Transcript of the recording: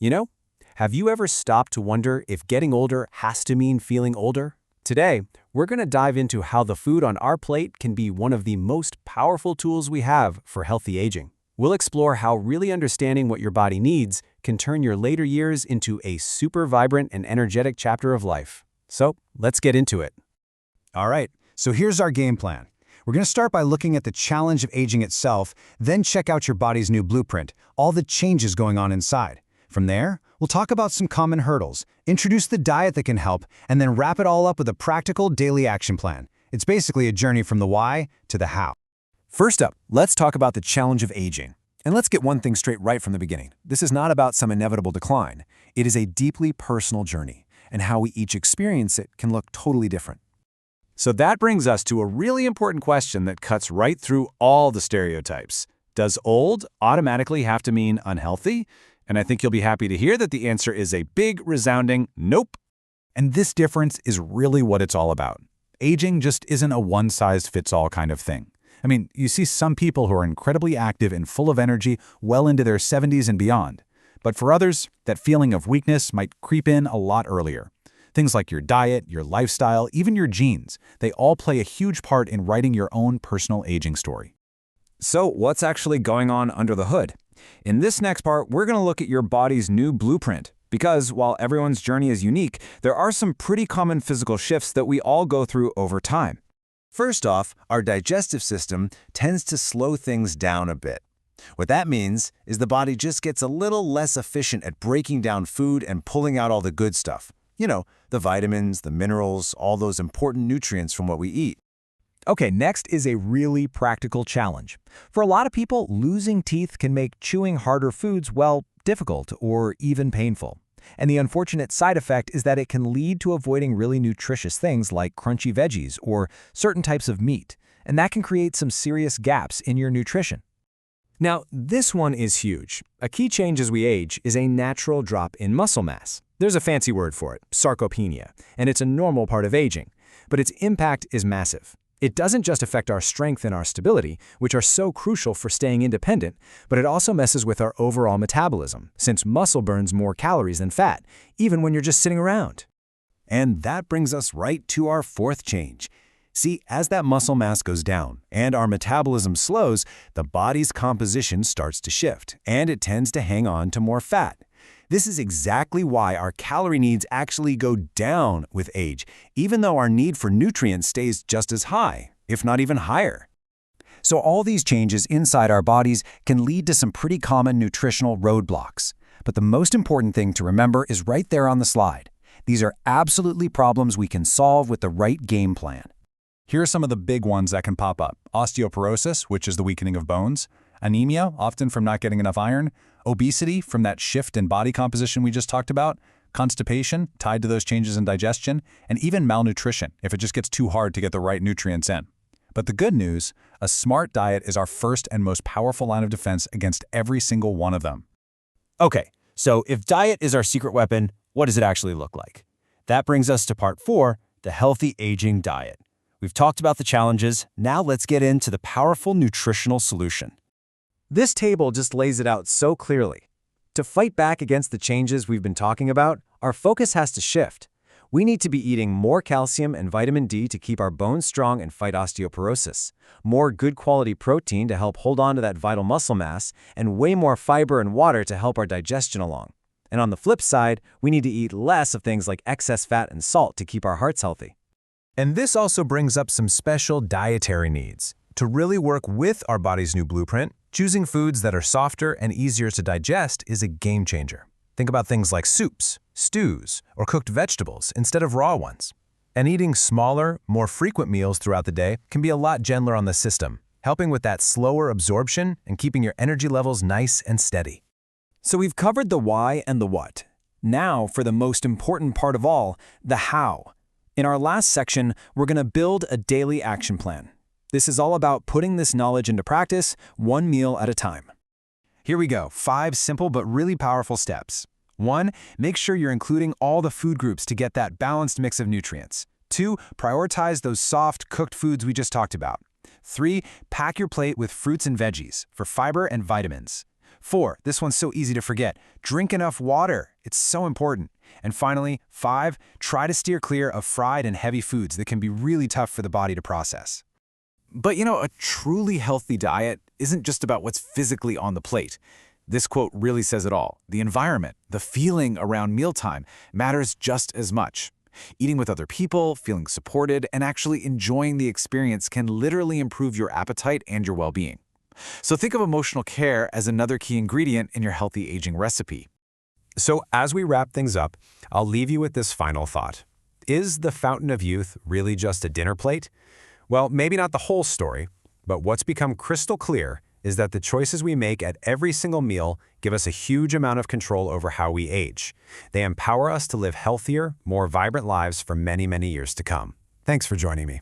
You know, have you ever stopped to wonder if getting older has to mean feeling older? Today, we're going to dive into how the food on our plate can be one of the most powerful tools we have for healthy aging. We'll explore how really understanding what your body needs can turn your later years into a super vibrant and energetic chapter of life. So, let's get into it. All right, so here's our game plan. We're going to start by looking at the challenge of aging itself, then check out your body's new blueprint, all the changes going on inside. From there, we'll talk about some common hurdles, introduce the diet that can help, and then wrap it all up with a practical daily action plan. It's basically a journey from the why to the how. First up, let's talk about the challenge of aging. And let's get one thing straight right from the beginning. This is not about some inevitable decline. It is a deeply personal journey, and how we each experience it can look totally different. So that brings us to a really important question that cuts right through all the stereotypes. Does old automatically have to mean unhealthy? And I think you'll be happy to hear that the answer is a big, resounding nope. And this difference is really what it's all about. Aging just isn't a one-size-fits-all kind of thing. I mean, you see some people who are incredibly active and full of energy well into their 70s and beyond. But for others, that feeling of weakness might creep in a lot earlier. Things like your diet, your lifestyle, even your genes, they all play a huge part in writing your own personal aging story. So what's actually going on under the hood? In this next part, we're going to look at your body's new blueprint. Because while everyone's journey is unique, there are some pretty common physical shifts that we all go through over time. First off, our digestive system tends to slow things down a bit. What that means is the body just gets a little less efficient at breaking down food and pulling out all the good stuff. You know, the vitamins, the minerals, all those important nutrients from what we eat. Okay, next is a really practical challenge. For a lot of people, losing teeth can make chewing harder foods, well, difficult or even painful. And the unfortunate side effect is that it can lead to avoiding really nutritious things like crunchy veggies or certain types of meat, and that can create some serious gaps in your nutrition. Now, this one is huge. A key change as we age is a natural drop in muscle mass. There's a fancy word for it, sarcopenia, and it's a normal part of aging, but its impact is massive. It doesn't just affect our strength and our stability, which are so crucial for staying independent, but it also messes with our overall metabolism, since muscle burns more calories than fat, even when you're just sitting around. And that brings us right to our fourth change. See, as that muscle mass goes down and our metabolism slows, the body's composition starts to shift, and it tends to hang on to more fat. This is exactly why our calorie needs actually go down with age, even though our need for nutrients stays just as high, if not even higher. So all these changes inside our bodies can lead to some pretty common nutritional roadblocks. But the most important thing to remember is right there on the slide. These are absolutely problems we can solve with the right game plan. Here are some of the big ones that can pop up. Osteoporosis, which is the weakening of bones. Anemia, often from not getting enough iron. Obesity, from that shift in body composition we just talked about. Constipation, tied to those changes in digestion. And even malnutrition, if it just gets too hard to get the right nutrients in. But the good news, a smart diet is our first and most powerful line of defense against every single one of them. Okay, so if diet is our secret weapon, what does it actually look like? That brings us to part 4, the healthy aging diet. We've talked about the challenges, now let's get into the powerful nutritional solution. This table just lays it out so clearly. To fight back against the changes we've been talking about, our focus has to shift. We need to be eating more calcium and vitamin D to keep our bones strong and fight osteoporosis, more good quality protein to help hold on to that vital muscle mass, and way more fiber and water to help our digestion along. And on the flip side, we need to eat less of things like excess fat and salt to keep our hearts healthy. And this also brings up some special dietary needs. To really work with our body's new blueprint, choosing foods that are softer and easier to digest is a game changer. Think about things like soups, stews, or cooked vegetables instead of raw ones. And eating smaller, more frequent meals throughout the day can be a lot gentler on the system, helping with that slower absorption and keeping your energy levels nice and steady. So we've covered the why and the what. Now for the most important part of all, the how. In our last section, we're going to build a daily action plan. This is all about putting this knowledge into practice, one meal at a time. Here we go, 5 simple but really powerful steps. 1. Make sure you're including all the food groups to get that balanced mix of nutrients. 2. Prioritize those soft, cooked foods we just talked about. 3. Pack your plate with fruits and veggies for fiber and vitamins. 4, this one's so easy to forget. Drink enough water. It's so important. And finally, 5, try to steer clear of fried and heavy foods that can be really tough for the body to process. But you know, a truly healthy diet isn't just about what's physically on the plate. This quote really says it all. The environment, the feeling around mealtime matters just as much. Eating with other people, feeling supported, and actually enjoying the experience can literally improve your appetite and your well-being. So think of emotional care as another key ingredient in your healthy aging recipe. So as we wrap things up, I'll leave you with this final thought. Is the fountain of youth really just a dinner plate? Well, maybe not the whole story, but what's become crystal clear is that the choices we make at every single meal give us a huge amount of control over how we age. They empower us to live healthier, more vibrant lives for many, many years to come. Thanks for joining me.